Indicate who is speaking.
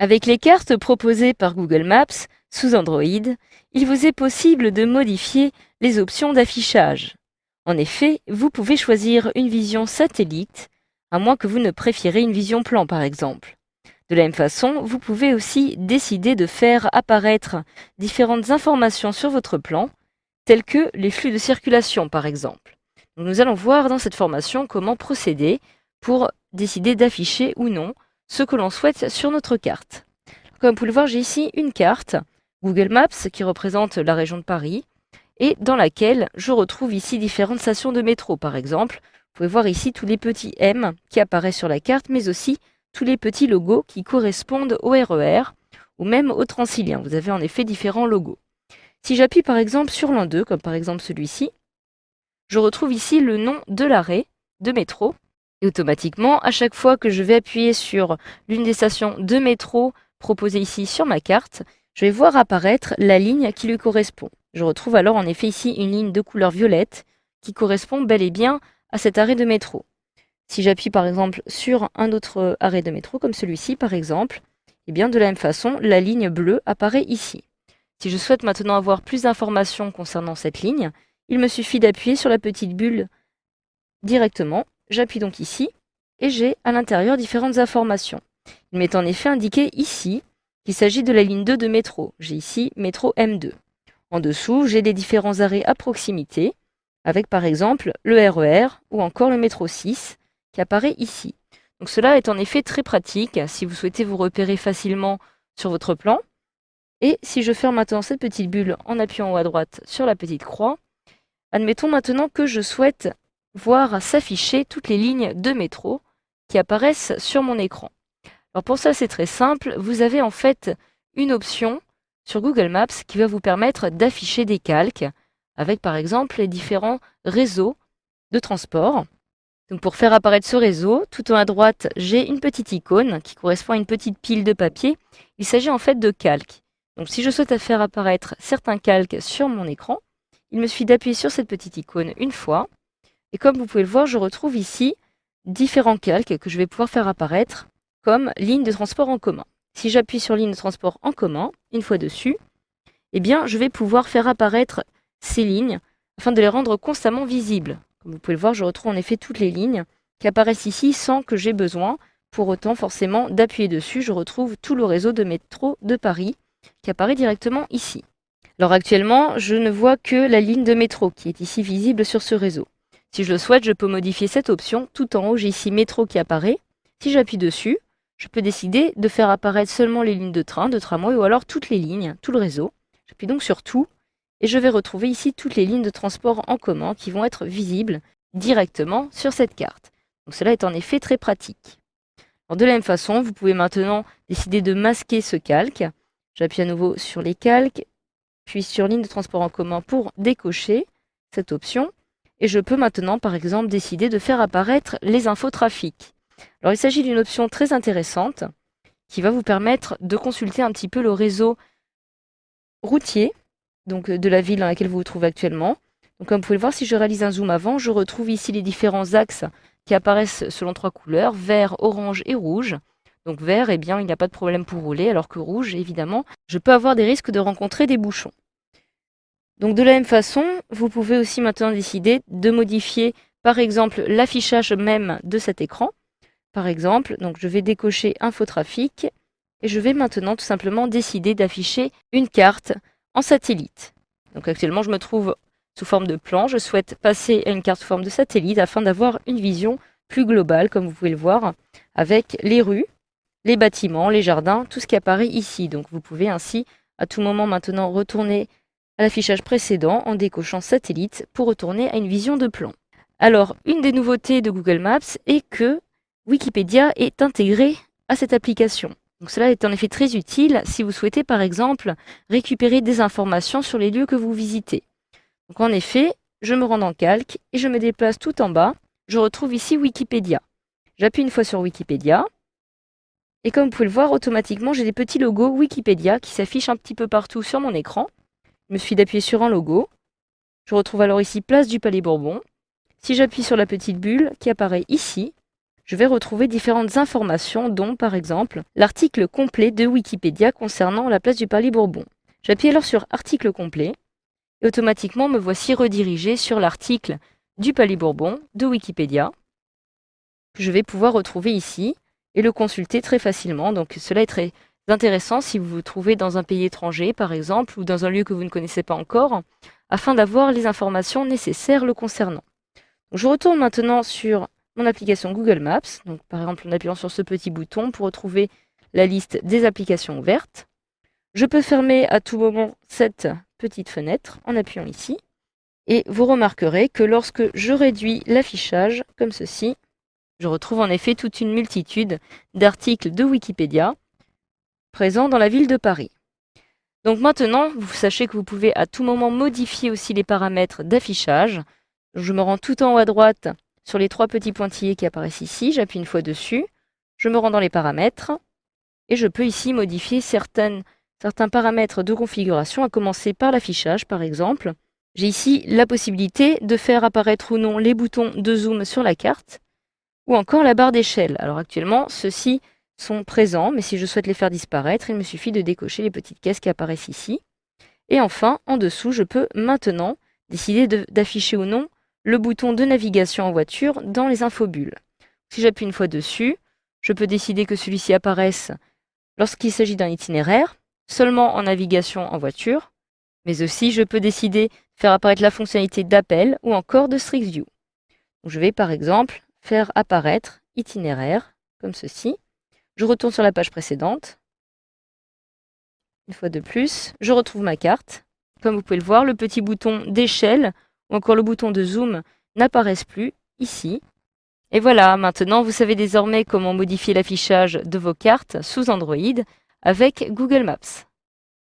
Speaker 1: Avec les cartes proposées par Google Maps sous Android, il vous est possible de modifier les options d'affichage. En effet, vous pouvez choisir une vision satellite, à moins que vous ne préférez une vision plan par exemple. De la même façon, vous pouvez aussi décider de faire apparaître différentes informations sur votre plan, telles que les flux de circulation par exemple. Nous allons voir dans cette formation comment procéder pour décider d'afficher ou non ce que l'on souhaite sur notre carte. Comme vous pouvez le voir, j'ai ici une carte Google Maps qui représente la région de Paris et dans laquelle je retrouve ici différentes stations de métro par exemple. Vous pouvez voir ici tous les petits M qui apparaissent sur la carte, mais aussi tous les petits logos qui correspondent au RER ou même au Transilien. Vous avez en effet différents logos. Si j'appuie par exemple sur l'un d'eux, comme par exemple celui-ci, je retrouve ici le nom de l'arrêt de métro. Et automatiquement, à chaque fois que je vais appuyer sur l'une des stations de métro proposées ici sur ma carte, je vais voir apparaître la ligne qui lui correspond. Je retrouve alors en effet ici une ligne de couleur violette qui correspond bel et bien à cet arrêt de métro. Si j'appuie par exemple sur un autre arrêt de métro, comme celui-ci par exemple, et bien de la même façon, la ligne bleue apparaît ici. Si je souhaite maintenant avoir plus d'informations concernant cette ligne, il me suffit d'appuyer sur la petite bulle directement. J'appuie donc ici et j'ai à l'intérieur différentes informations. Il m'est en effet indiqué ici qu'il s'agit de la ligne 2 de métro. J'ai ici métro M2. En dessous, j'ai les différents arrêts à proximité, avec par exemple le RER ou encore le métro 6 qui apparaît ici. Donc cela est en effet très pratique si vous souhaitez vous repérer facilement sur votre plan. Et si je ferme maintenant cette petite bulle en appuyant en haut à droite sur la petite croix, admettons maintenant que je souhaite voir s'afficher toutes les lignes de métro qui apparaissent sur mon écran. Alors pour ça, c'est très simple. Vous avez en fait une option sur Google Maps qui va vous permettre d'afficher des calques avec par exemple les différents réseaux de transport. Donc pour faire apparaître ce réseau, tout en haut à droite, j'ai une petite icône qui correspond à une petite pile de papier. Il s'agit en fait de calques. Donc si je souhaite faire apparaître certains calques sur mon écran, il me suffit d'appuyer sur cette petite icône une fois. Et comme vous pouvez le voir, je retrouve ici différents calques que je vais pouvoir faire apparaître comme ligne de transport en commun. Si j'appuie sur ligne de transport en commun, une fois dessus, eh bien, je vais pouvoir faire apparaître ces lignes afin de les rendre constamment visibles. Comme vous pouvez le voir, je retrouve en effet toutes les lignes qui apparaissent ici sans que j'ai besoin, pour autant forcément, d'appuyer dessus. Je retrouve tout le réseau de métro de Paris qui apparaît directement ici. Alors actuellement, je ne vois que la ligne de métro qui est ici visible sur ce réseau. Si je le souhaite, je peux modifier cette option. Tout en haut, j'ai ici métro qui apparaît. Si j'appuie dessus, je peux décider de faire apparaître seulement les lignes de train, de tramway ou alors toutes les lignes, tout le réseau. J'appuie donc sur tout et je vais retrouver ici toutes les lignes de transport en commun qui vont être visibles directement sur cette carte. Donc cela est en effet très pratique. Alors de la même façon, vous pouvez maintenant décider de masquer ce calque. J'appuie à nouveau sur les calques, puis sur ligne de transport en commun pour décocher cette option. Et je peux maintenant, par exemple, décider de faire apparaître les infos trafic. Alors il s'agit d'une option très intéressante qui va vous permettre de consulter un petit peu le réseau routier donc de la ville dans laquelle vous vous trouvez actuellement. Donc comme vous pouvez le voir, si je réalise un zoom avant, je retrouve ici les différents axes qui apparaissent selon 3 couleurs, vert, orange et rouge. Donc vert, eh bien, il n'y a pas de problème pour rouler, alors que rouge, évidemment, je peux avoir des risques de rencontrer des bouchons. Donc de la même façon, vous pouvez aussi maintenant décider de modifier par exemple l'affichage même de cet écran. Par exemple, donc je vais décocher infotrafic et je vais maintenant tout simplement décider d'afficher une carte en satellite. Donc actuellement je me trouve sous forme de plan, je souhaite passer à une carte sous forme de satellite afin d'avoir une vision plus globale comme vous pouvez le voir avec les rues, les bâtiments, les jardins, tout ce qui apparaît ici. Donc vous pouvez ainsi à tout moment maintenant retourner à l'affichage précédent en décochant satellite pour retourner à une vision de plan. Alors, une des nouveautés de Google Maps est que Wikipédia est intégré à cette application. Donc cela est en effet très utile si vous souhaitez par exemple récupérer des informations sur les lieux que vous visitez. Donc en effet, je me rends dans Calque et je me déplace tout en bas. Je retrouve ici Wikipédia. J'appuie une fois sur Wikipédia. Et comme vous pouvez le voir, automatiquement, j'ai des petits logos Wikipédia qui s'affichent un petit peu partout sur mon écran. Il me suffit d'appuyer sur un logo. Je retrouve alors ici Place du Palais Bourbon. Si j'appuie sur la petite bulle qui apparaît ici, je vais retrouver différentes informations, dont par exemple l'article complet de Wikipédia concernant la place du Palais Bourbon. J'appuie alors sur Article complet et automatiquement me voici redirigé sur l'article du Palais Bourbon de Wikipédia que je vais pouvoir retrouver ici et le consulter très facilement. Donc cela est très intéressant si vous vous trouvez dans un pays étranger par exemple ou dans un lieu que vous ne connaissez pas encore afin d'avoir les informations nécessaires le concernant. Donc, je retourne maintenant sur mon application Google Maps, donc par exemple en appuyant sur ce petit bouton pour retrouver la liste des applications ouvertes. Je peux fermer à tout moment cette petite fenêtre en appuyant ici. Et vous remarquerez que lorsque je réduis l'affichage, comme ceci, je retrouve en effet toute une multitude d'articles de Wikipédia présents dans la ville de Paris. Donc maintenant, vous sachez que vous pouvez à tout moment modifier aussi les paramètres d'affichage. Je me rends tout en haut à droite sur les 3 petits pointillés qui apparaissent ici, j'appuie une fois dessus, je me rends dans les paramètres et je peux ici modifier certains paramètres de configuration, à commencer par l'affichage par exemple. J'ai ici la possibilité de faire apparaître ou non les boutons de zoom sur la carte ou encore la barre d'échelle. Alors actuellement, ceux-ci sont présents, mais si je souhaite les faire disparaître, il me suffit de décocher les petites caisses qui apparaissent ici. Et enfin, en dessous, je peux maintenant décider d'afficher ou non le bouton de navigation en voiture dans les infobulles. Si j'appuie une fois dessus, je peux décider que celui-ci apparaisse lorsqu'il s'agit d'un itinéraire, seulement en navigation en voiture, mais aussi je peux décider de faire apparaître la fonctionnalité d'appel ou encore de Street View. Donc, je vais par exemple faire apparaître itinéraire, comme ceci. Je retourne sur la page précédente. Une fois de plus, je retrouve ma carte. Comme vous pouvez le voir, le petit bouton d'échelle ou encore le bouton de zoom n'apparaissent plus ici. Et voilà, maintenant vous savez désormais comment modifier l'affichage de vos cartes sous Android avec Google Maps.